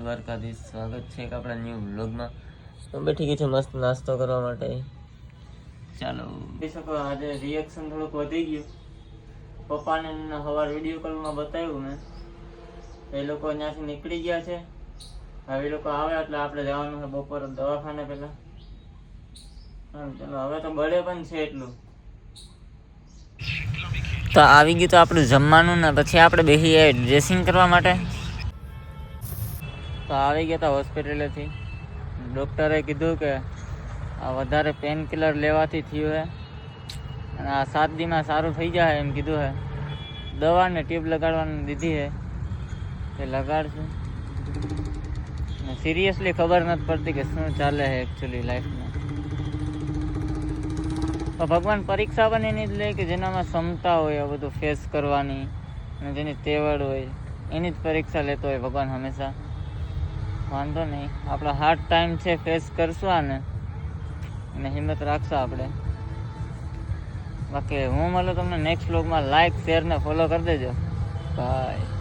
દ્વારકાધીશ. સ્વાગત છે એક આપણા ન્યૂ વ્લોગમાં. તો બેઠી ગઈ છે મસ્ત નાસ્તો કરવા માટે. ચાલો જોઈ શકો આજે રિએક્શન થોડુંક વધી ગયું. પપ્પાને સવાર વિડીયો કોલમાં બતાવ્યું મેં. એ લોકો ત્યાંથી નીકળી ગયા છે. હવે એ લોકો આવે એટલે આપણે જવાનું છે બપોર દવાખાને પહેલા. ચાલો હવે તો બળે પણ છે એટલું. તો આવી ગયું તો આપણું જમવાનું ને પછી આપણે બેસીએ ડ્રેસિંગ કરવા માટે. તો આવી ગયા હતા હોસ્પિટલેથી. ડૉક્ટરે કીધું કે આ વધારે પેન કિલર લેવાથી થયું છે અને આ 7 દીમાં સારું થઈ જાય એમ કીધું છે. દવા ને ટ્યુબ લગાડવાની દીધી છે, એ લગાડશું. સિરિયસલી ખબર નથી પડતી કે શું ચાલે છે એકચ્યુઅલી લાઈફમાં. તો ભગવાન પરીક્ષા પણ એની જ લે કે જેનામાં ક્ષમતા હોય આ બધું ફેસ કરવાની અને જેની તેવડ હોય એની જ પરીક્ષા લેતો હોય ભગવાન હંમેશા. વાંધો નહીં, આપણો હાર્ડ ટાઈમ છે, ફેસ કરશું આને અને હિંમત રાખશું આપણે. બાકી હું મળું તમને નેક્સ્ટ વ્લોગમાં. લાઈક, શેર ને ફોલો કરી દેજો. બાય.